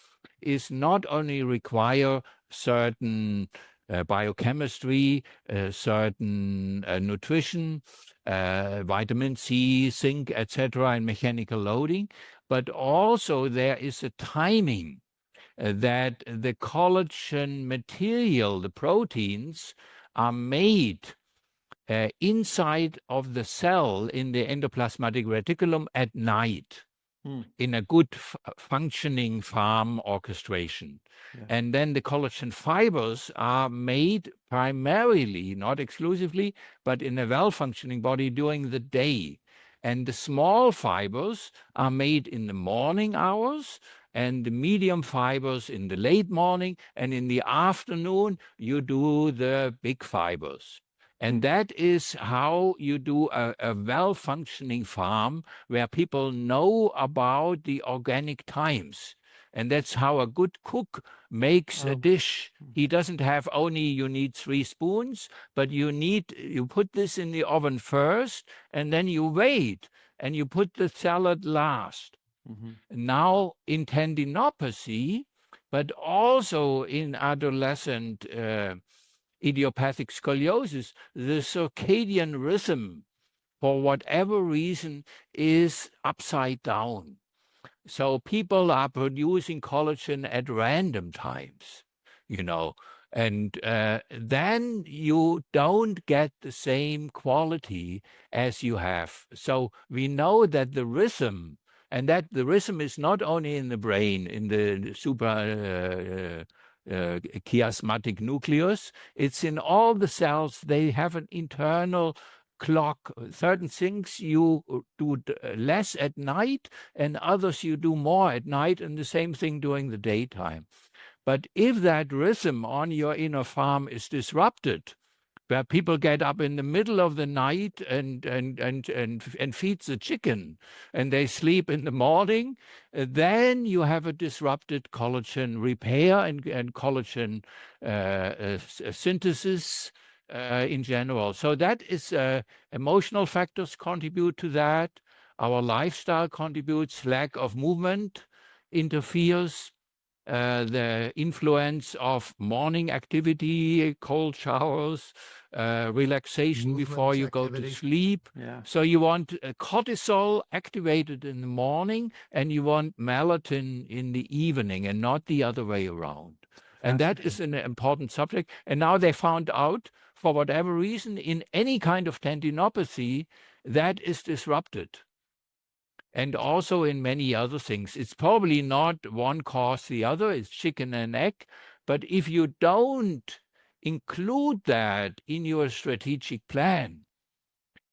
is not only require certain biochemistry, certain nutrition, vitamin C, zinc, etc., and mechanical loading, but also there is a timing that the collagen material, the proteins, are made inside of the cell in the endoplasmatic reticulum at night in a good functioning farm orchestration. And then the collagen fibers are made primarily, not exclusively, but in a well-functioning body during the day. And the small fibers are made in the morning hours, and the medium fibers in the late morning, and in the afternoon, you do the big fibers. And that is how you do a well-functioning farm where people know about the organic times. And that's how a good cook makes a dish. He doesn't have only, you need 3 spoons, but you put this in the oven first, and then you wait, and you put the salad last. Now in tendinopathy, but also in adolescent idiopathic scoliosis, the circadian rhythm, for whatever reason, is upside down. So people are producing collagen at random times, and then you don't get the same quality as you have. So we know that the rhythm, and that the rhythm is not only in the brain, in the chiasmatic nucleus, it's in all the cells. They have an internal clock. Certain things you do less at night, and others you do more at night, and the same thing during the daytime. But if that rhythm on your inner farm is disrupted, where people get up in the middle of the night and feed the chicken, and they sleep in the morning, then you have a disrupted collagen repair and collagen synthesis in general. So that is emotional factors contribute to that. Our lifestyle contributes. Lack of movement interferes. The influence of morning activity, cold showers, relaxation before you go to sleep. So you want cortisol activated in the morning, and you want melatonin in the evening, and not the other way around. And that is an important subject. And now they found out, for whatever reason, in any kind of tendinopathy, that is disrupted. And also in many other things. It's probably not one cause the other, it's chicken and egg. But if you don't include that in your strategic plan,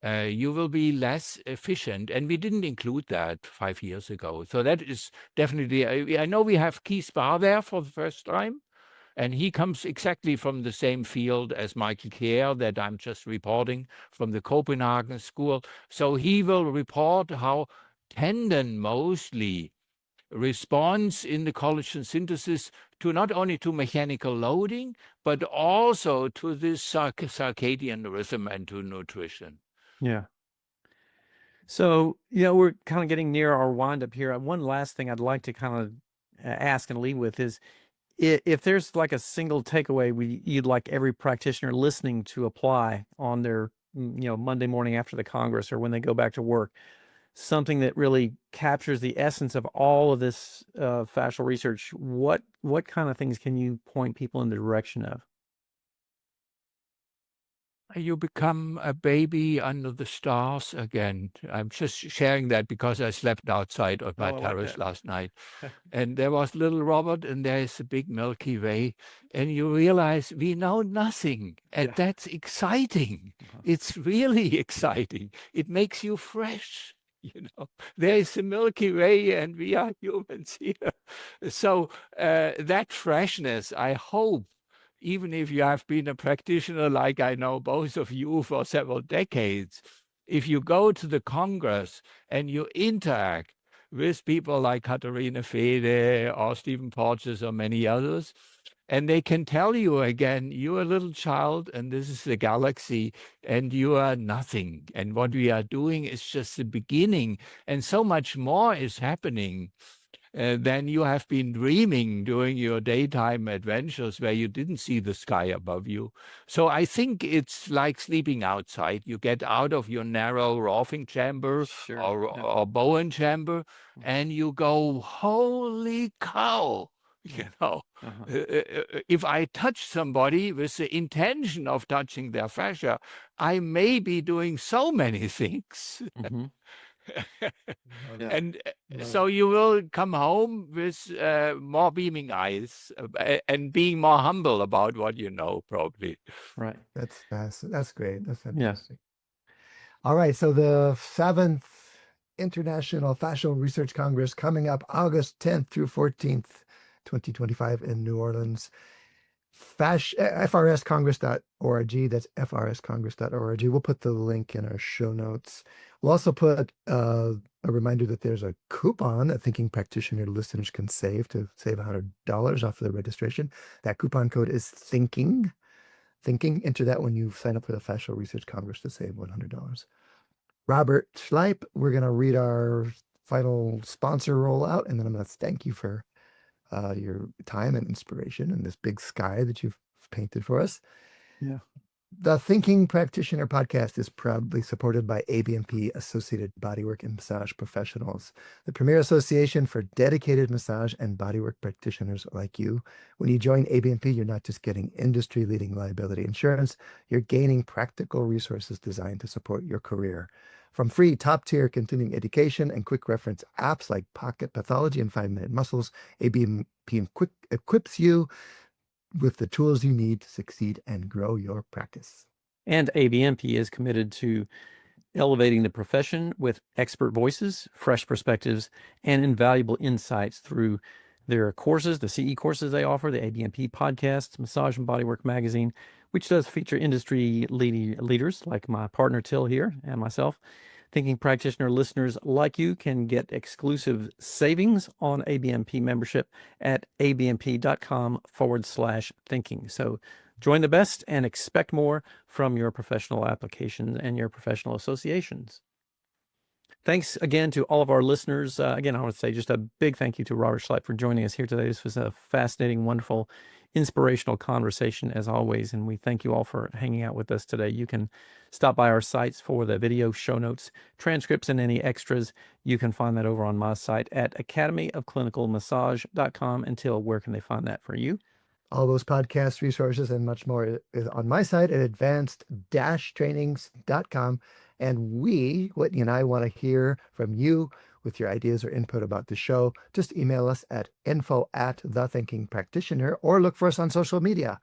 you will be less efficient. And we didn't include that 5 years ago. So that is definitely, I know we have Keith Barr there for the first time. And he comes exactly from the same field as Michael Kier that I'm just reporting from the Copenhagen School. So he will report how tendon mostly response in the collagen synthesis to not only to mechanical loading, but also to this circadian rhythm and to nutrition. Yeah. So, we're kind of getting near our wind up here. One last thing I'd like to kind of ask and lead with is if there's like a single takeaway you'd like every practitioner listening to apply on their, Monday morning after the Congress or when they go back to work, something that really captures the essence of all of this fascial research, what kind of things can you point people in the direction of? You become a baby under the stars again. I'm just sharing that because I slept outside on my terrace last night. And there was little Robert, and there is a big Milky Way. And you realize we know nothing. And that's exciting. It's really exciting. It makes you fresh. There is a Milky Way, and we are humans here. So that freshness, I hope, even if you have been a practitioner like I know both of you for several decades, if you go to the Congress and you interact with people like Katharina Fede or Stephen Porges or many others, and they can tell you again, you're a little child and this is the galaxy and you are nothing. And what we are doing is just the beginning. And so much more is happening than you have been dreaming during your daytime adventures where you didn't see the sky above you. So I think it's like sleeping outside. You get out of your narrow Rolfing chamber or Bowen chamber, and you go, holy cow. If I touch somebody with the intention of touching their fascia, I may be doing so many things. And so you will come home with more beaming eyes and being more humble about what you know, probably. Right. That's great. That's fantastic. All right. So the 7th International Fascial Research Congress coming up August 10th through 14th, 2025 in New Orleans. FRScongress.org. That's FRScongress.org. We'll put the link in our show notes. We'll also put a reminder that there's a coupon that Thinking Practitioner listeners can save $100 off of the registration. That coupon code is THINKING. Enter that when you sign up for the Fascial Research Congress to save $100. Robert Schleip, we're going to read our final sponsor rollout, and then I'm going to thank you for your time and inspiration and this big sky that you've painted for us. Yeah. The Thinking Practitioner podcast is proudly supported by ABMP Associated Bodywork and Massage Professionals, the premier association for dedicated massage and bodywork practitioners like you. When you join ABMP, you're not just getting industry-leading liability insurance, you're gaining practical resources designed to support your career. From free top-tier continuing education and quick reference apps like Pocket Pathology and 5-Minute Muscles, ABMP equips you with the tools you need to succeed and grow your practice. And ABMP is committed to elevating the profession with expert voices, fresh perspectives, and invaluable insights through their courses, the CE courses they offer, the ABMP podcasts, Massage and Bodywork magazine, which does feature industry leaders like my partner Til here and myself. Thinking Practitioner listeners like you can get exclusive savings on ABMP membership at abmp.com/thinking. So join the best and expect more from your professional applications and your professional associations. Thanks again to all of our listeners. Again, I want to say just a big thank you to Robert Schleip for joining us here today. This was a fascinating, wonderful, inspirational conversation as always, and we thank you all for hanging out with us today. You can stop by our sites for the video show notes, transcripts, and any extras. You can find that over on my site at academyofclinicalmassage.com. Until where can they find that for you? All those podcast resources and much more is on my site at advanced-trainings.com. And we, Whitney and I, want to hear from you with your ideas or input about the show. Just email us at info@thethinkingpractitioner or look for us on social media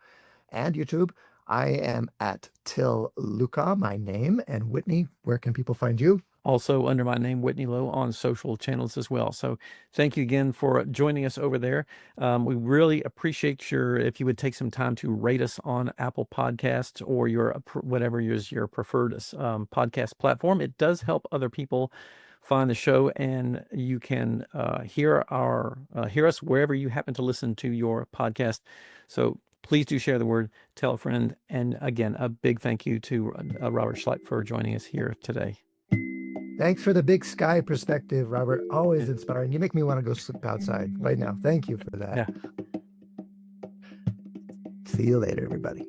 and YouTube. I am at Til Luca, my name. And Whitney, where can people find you? Also under my name, Whitney Lowe, on social channels as well. So thank you again for joining us over there. We really appreciate if you would take some time to rate us on Apple Podcasts or whatever is your preferred podcast platform. It does help other people find the show, and you can hear us wherever you happen to listen to your podcast. So please do share the word, tell a friend, and again, a big thank you to Robert Schleip for joining us here today. Thanks for the big sky perspective, Robert. Always inspiring. You make me want to go sleep outside right now. Thank you for that. Yeah. See you later, everybody.